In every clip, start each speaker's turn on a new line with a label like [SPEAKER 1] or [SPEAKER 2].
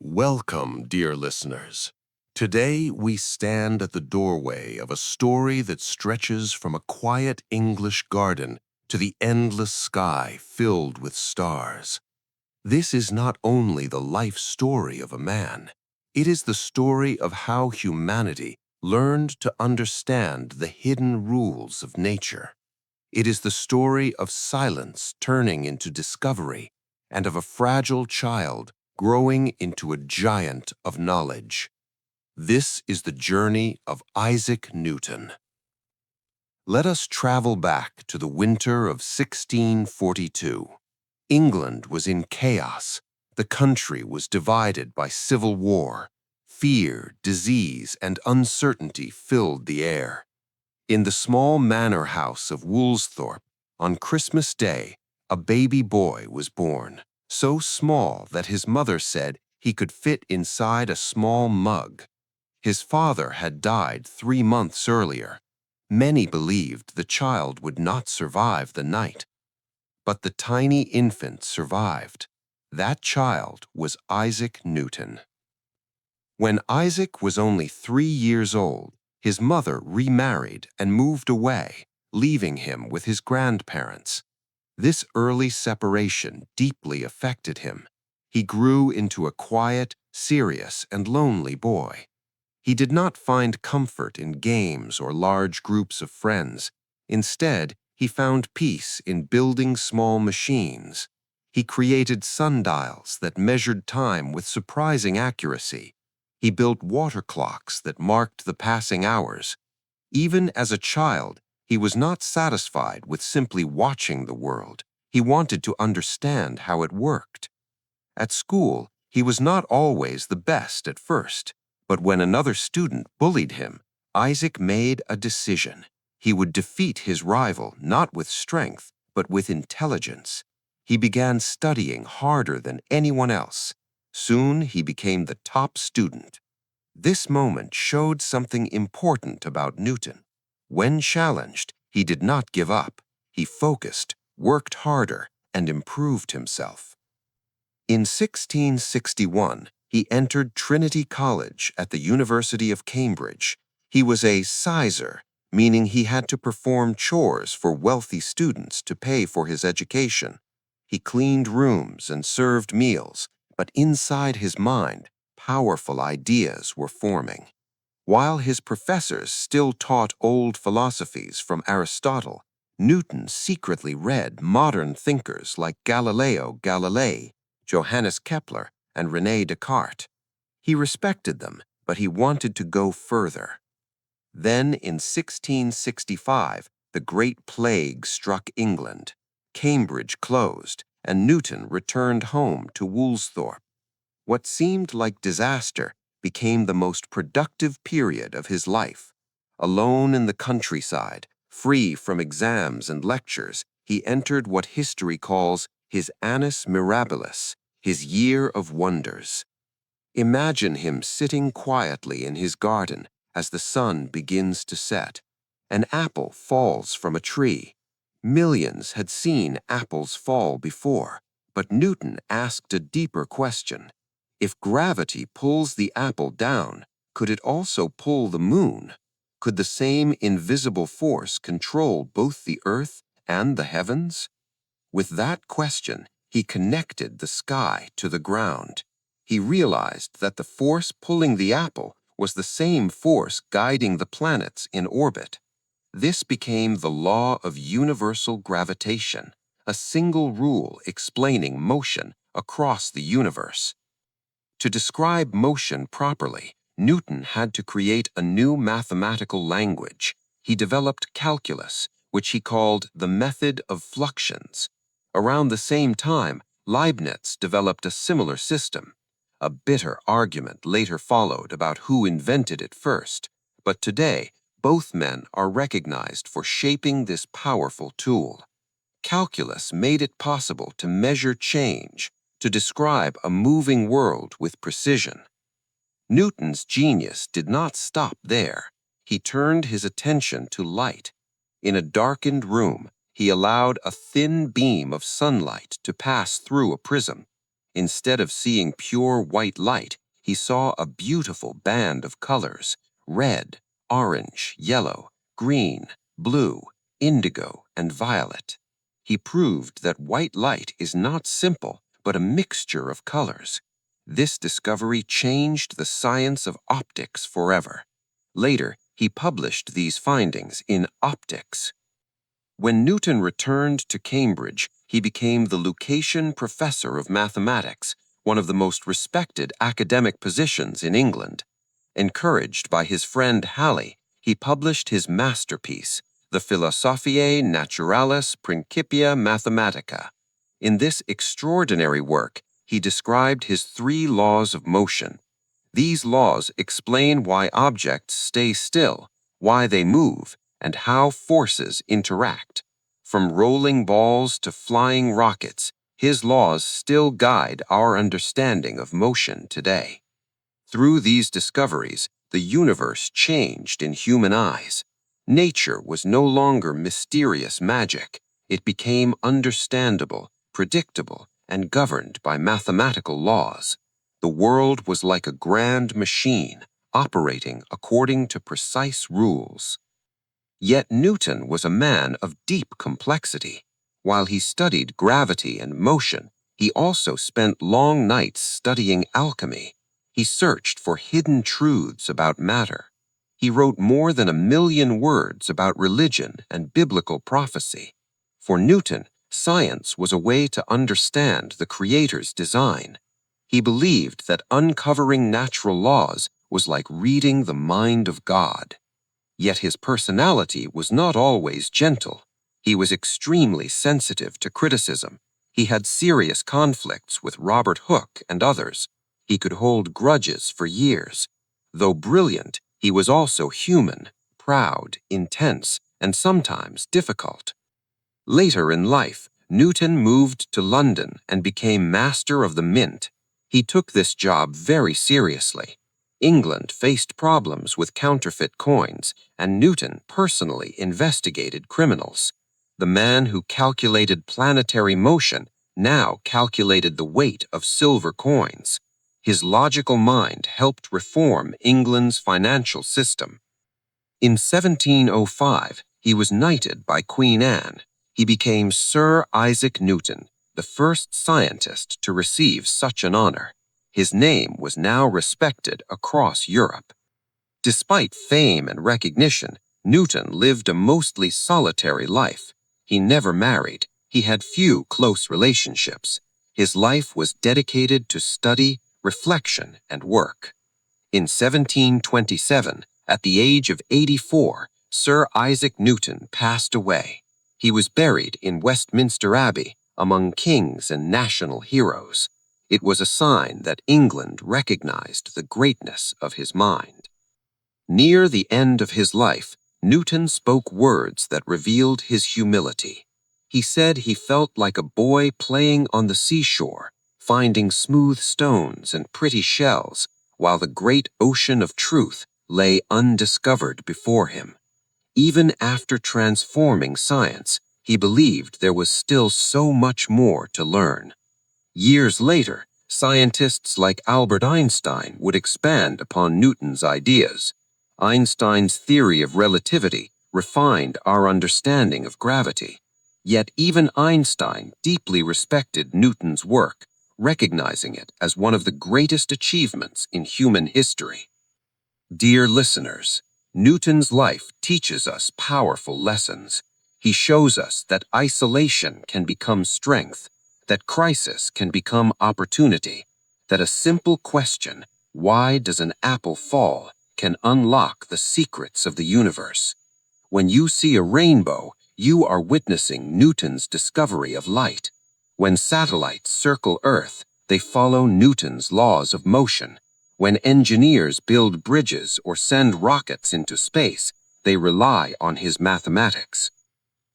[SPEAKER 1] Welcome, dear listeners. Today we stand at the doorway of a story that stretches from a quiet English garden to the endless sky filled with stars. This is not only the life story of a man, it is the story of how humanity learned to understand the hidden rules of nature. It is the story of silence turning into discovery and of a fragile child growing into a giant of knowledge. This is the journey of Isaac Newton. Let us travel back to the winter of 1642. England was in chaos. The country was divided by civil war. Fear, disease, and uncertainty filled the air. In the small manor house of Woolsthorpe, on Christmas Day, a baby boy was born, so small that his mother said he could fit inside a small mug. His father had died 3 months earlier. Many believed the child would not survive the night. But the tiny infant survived. That child was Isaac Newton. When Isaac was only 3 years old, his mother remarried and moved away, leaving him with his grandparents. This early separation deeply affected him. He grew into a quiet, serious, and lonely boy. He did not find comfort in games or large groups of friends. Instead, he found peace in building small machines. He created sundials that measured time with surprising accuracy. He built water clocks that marked the passing hours. Even as a child, he was not satisfied with simply watching the world. He wanted to understand how it worked. At school, he was not always the best at first, but when another student bullied him, Isaac made a decision. He would defeat his rival not with strength, but with intelligence. He began studying harder than anyone else. Soon he became the top student. This moment showed something important about Newton. When challenged, he did not give up. He focused, worked harder, and improved himself. In 1661, he entered Trinity College at the University of Cambridge. He was a sizer, meaning he had to perform chores for wealthy students to pay for his education. He cleaned rooms and served meals, but inside his mind, powerful ideas were forming. While his professors still taught old philosophies from Aristotle, Newton secretly read modern thinkers like Galileo Galilei, Johannes Kepler, and René Descartes. He respected them, but he wanted to go further. Then, in 1665, the Great Plague struck England. Cambridge closed, and Newton returned home to Woolsthorpe. What seemed like disaster became the most productive period of his life. Alone in the countryside, free from exams and lectures, he entered what history calls his annus mirabilis, his year of wonders. Imagine him sitting quietly in his garden as the sun begins to set. An apple falls from a tree. Millions had seen apples fall before, but Newton asked a deeper question. If gravity pulls the apple down, could it also pull the moon? Could the same invisible force control both the earth and the heavens? With that question, he connected the sky to the ground. He realized that the force pulling the apple was the same force guiding the planets in orbit. This became the law of universal gravitation, a single rule explaining motion across the universe. To describe motion properly, Newton had to create a new mathematical language. He developed calculus, which he called the method of fluxions. Around the same time, Leibniz developed a similar system. A bitter argument later followed about who invented it first, but today, both men are recognized for shaping this powerful tool. Calculus made it possible to measure change, to describe a moving world with precision. Newton's genius did not stop there. He turned his attention to light. In a darkened room, he allowed a thin beam of sunlight to pass through a prism.
[SPEAKER 2] Instead of seeing pure white light, he saw a beautiful band of colors: red, orange, yellow, green, blue, indigo, and violet. He proved that white light is not simple, but a mixture of colors. This discovery changed the science of optics forever. Later, he published these findings in Optics. When Newton returned to Cambridge, he became the Lucasian Professor of Mathematics, one of the most respected academic positions in England. Encouraged by his friend Halley, he published his masterpiece, the Philosophiae Naturalis Principia Mathematica. In this extraordinary work, he described his three laws of motion. These laws explain why objects stay still, why they move, and how forces interact. From rolling balls to flying rockets, his laws still guide our understanding of motion today. Through these discoveries, the universe changed in human eyes. Nature was no longer mysterious magic. It became understandable, predictable, and governed by mathematical laws. The world was like a grand machine, operating according to precise rules. Yet Newton was a man of deep complexity. While he studied gravity and motion, he also spent long nights studying alchemy. He searched for hidden truths about matter. He wrote more than 1,000,000 words about religion and biblical prophecy. For Newton, science was a way to understand the Creator's design. He believed that uncovering natural laws was like reading the mind of God. Yet his personality was not always gentle. He was extremely sensitive to criticism. He had serious conflicts with Robert Hooke and others. He could hold grudges for years. Though brilliant, he was also human, proud, intense, and sometimes difficult. Later in life, Newton moved to London and became Master of the Mint. He took this job very seriously. England faced problems with counterfeit coins, and Newton personally investigated criminals. The man who calculated planetary motion now calculated the weight of silver coins. His logical mind helped reform England's financial system. In 1705, he was knighted by Queen Anne. He became Sir Isaac Newton, the first scientist to receive such an honor. His name was now respected across Europe. Despite fame and recognition, Newton lived a mostly solitary life. He never married. He had few close relationships. His life was dedicated to study, reflection, and work. In 1727, at the age of 84, Sir Isaac Newton passed away. He was buried in Westminster Abbey among kings and national heroes. It was a sign that England recognized the greatness of his mind. Near the end of his life, Newton spoke words that revealed his humility. He said he felt like a boy playing on the seashore, finding smooth stones and pretty shells, while the great ocean of truth lay undiscovered before him. Even after transforming science, he believed there was still so much more to learn. Years later, scientists like Albert Einstein would expand upon Newton's ideas. Einstein's theory of relativity refined our understanding of gravity. Yet even Einstein deeply respected Newton's work, recognizing it as one of the greatest achievements in human history. Dear listeners, Newton's life teaches us powerful lessons. He shows us that isolation can become strength, that crisis can become opportunity, that a simple question, why does an apple fall, can unlock the secrets of the universe. When you see a rainbow, you are witnessing Newton's discovery of light. When satellites circle Earth, they follow Newton's laws of motion. When engineers build bridges or send rockets into space, they rely on his mathematics.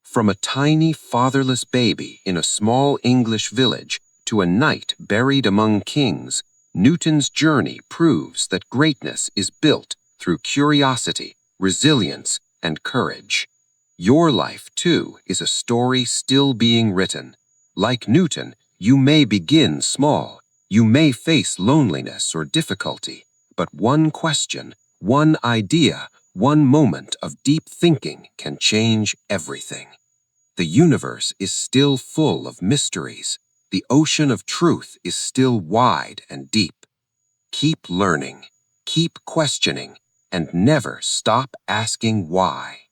[SPEAKER 2] From a tiny fatherless baby in a small English village to a knight buried among kings, Newton's journey proves that greatness is built through curiosity, resilience, and courage. Your life, too, is a story still being written. Like Newton, you may begin small, You may face loneliness or difficulty, but one question, one idea, one moment of deep thinking can change everything. The universe is still full of mysteries. The ocean of truth is still wide and deep. Keep learning, keep questioning, and never stop asking why.